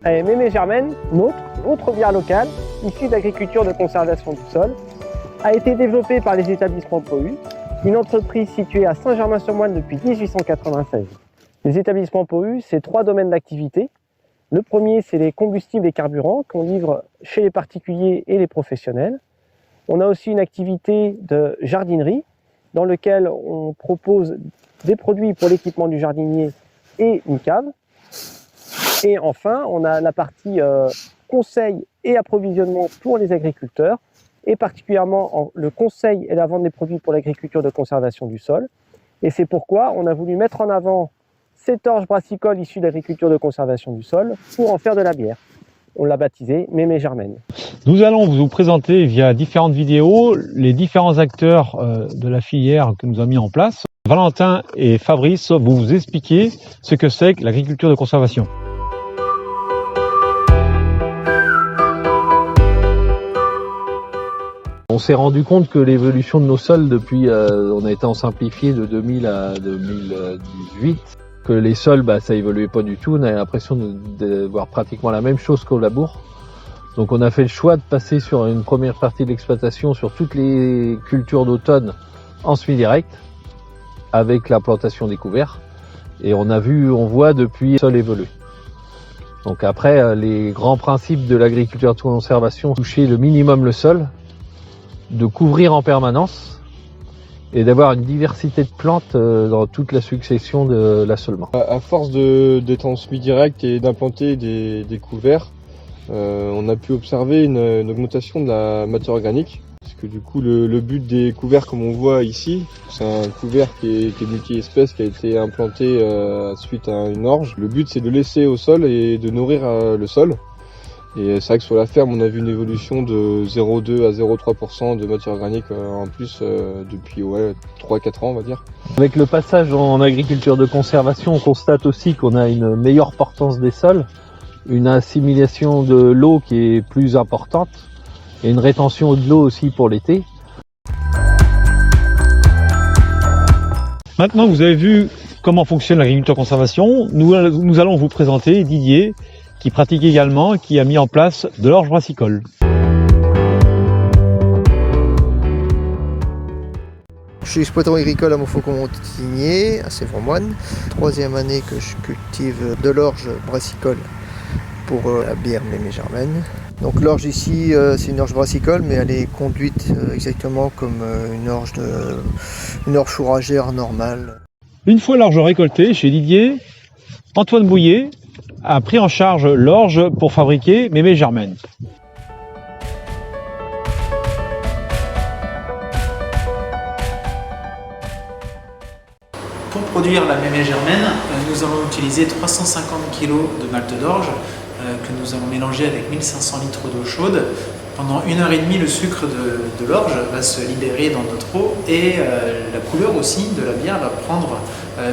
Mémé Germaine, notre autre bière locale, issue d'agriculture de conservation du sol, a été développée par les établissements Pohus, une entreprise située à Saint-Germain-sur-Moine depuis 1896. Les établissements Pohus, c'est 3 domaines d'activité. Le premier, c'est les combustibles et carburants qu'on livre chez les particuliers et les professionnels. On a aussi une activité de jardinerie dans laquelle on propose des produits pour l'équipement du jardinier et une cave. Et enfin, on a la partie conseil et approvisionnement pour les agriculteurs, et particulièrement le conseil et la vente des produits pour l'agriculture de conservation du sol. Et c'est pourquoi on a voulu mettre en avant cette orge brassicole issue d'agriculture de conservation du sol pour en faire de la bière. On l'a baptisée Mémé Germaine. Nous allons vous présenter via différentes vidéos les différents acteurs de la filière que nous avons mis en place. Valentin et Fabrice vont vous expliquer ce que c'est que l'agriculture de conservation. On s'est rendu compte que l'évolution de nos sols depuis, on a été en simplifié de 2000 à 2018, que les sols, ça évoluait pas du tout. On avait l'impression de voir pratiquement la même chose qu'au labour. Donc on a fait le choix de passer sur une première partie de l'exploitation sur toutes les cultures d'automne en semi-direct, avec la plantation des couverts. Et on voit depuis le sol évoluer. Donc après, les grands principes de l'agriculture de conservation, toucher le minimum le sol, de couvrir en permanence et d'avoir une diversité de plantes dans toute la succession de l'assolement. À force d'être en semi-direct et d'implanter des couverts, on a pu observer une augmentation de la matière organique. Parce que du coup le but des couverts, comme on voit ici, c'est un couvert qui est multi-espèces, qui a été implanté suite à une orge. Le but, c'est de laisser au sol et de nourrir le sol. Et c'est vrai que sur la ferme, on a vu une évolution de 0,2 à 0,3% de matière organique en plus depuis 3-4 ans, on va dire. Avec le passage en agriculture de conservation, on constate aussi qu'on a une meilleure portance des sols, une assimilation de l'eau qui est plus importante et une rétention de l'eau aussi pour l'été. Maintenant que vous avez vu comment fonctionne l'agriculture de conservation, nous allons vous présenter Didier, qui pratique également, qui a mis en place de l'orge brassicole. Je suis exploitant agricole à Montfaucon-Montigné, à Sévres-Moine. 3e année que je cultive de l'orge brassicole pour la bière Mémé Germaine. Donc l'orge ici, c'est une orge brassicole, mais elle est conduite exactement comme une orge fourragère normale. Une fois l'orge récoltée chez Didier, Antoine Bouillet a pris en charge l'orge pour fabriquer Mémé Germaine. Pour produire la Mémé Germaine, nous allons utiliser 350 kg de malt d'orge que nous allons mélanger avec 1500 litres d'eau chaude. Pendant 1h30, le sucre de l'orge va se libérer dans notre eau et la couleur aussi de la bière va prendre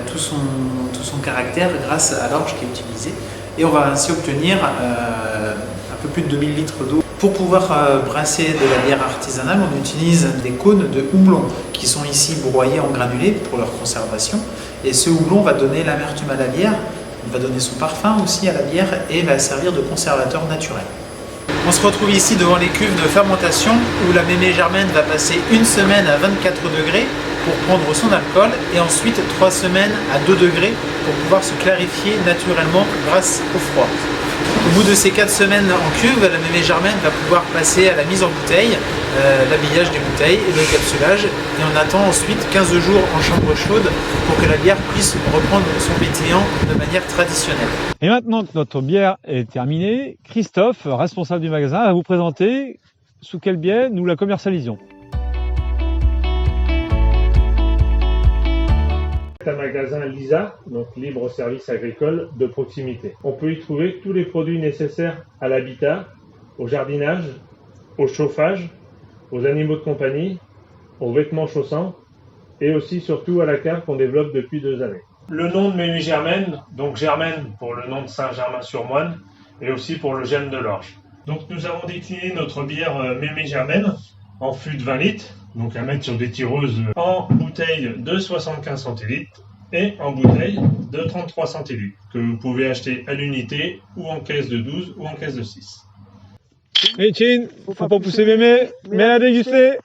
tout son caractère grâce à l'orge qui est utilisée. Et on va ainsi obtenir un peu plus de 2000 litres d'eau. Pour pouvoir brasser de la bière artisanale, on utilise des cônes de houblon qui sont ici broyés en granulés pour leur conservation. Et ce houblon va donner l'amertume à la bière, il va donner son parfum aussi à la bière et va servir de conservateur naturel. On se retrouve ici devant les cuves de fermentation où la Mémé Germaine va passer 1 semaine à 24 degrés pour prendre son alcool et ensuite 3 semaines à 2 degrés pour pouvoir se clarifier naturellement grâce au froid. Au bout de ces 4 semaines en cuve, la Mémé Germaine va pouvoir passer à la mise en bouteille, l'habillage des bouteilles et le capsulage. Et on attend ensuite 15 jours en chambre chaude pour que la bière puisse reprendre son pétillant de manière traditionnelle. Et maintenant que notre bière est terminée, Christophe, responsable du magasin, va vous présenter sous quel biais nous la commercialisons. Un magasin LISA, donc libre service agricole de proximité. On peut y trouver tous les produits nécessaires à l'habitat, au jardinage, au chauffage, aux animaux de compagnie, aux vêtements chaussants et aussi surtout à la cave qu'on développe depuis 2 années. Le nom de Mémé Germaine, donc Germaine pour le nom de Saint-Germain-sur-Moine et aussi pour le gemme de l'orge. Donc nous avons décliné notre bière Mémé Germaine en fût de 20 litres, donc à mettre sur des tireuses, en bouteille de 75 centilitres et en bouteille de 33 centilitres que vous pouvez acheter à l'unité ou en caisse de 12 ou en caisse de 6. Et Chin, faut pas pousser mémé, mais la déguster.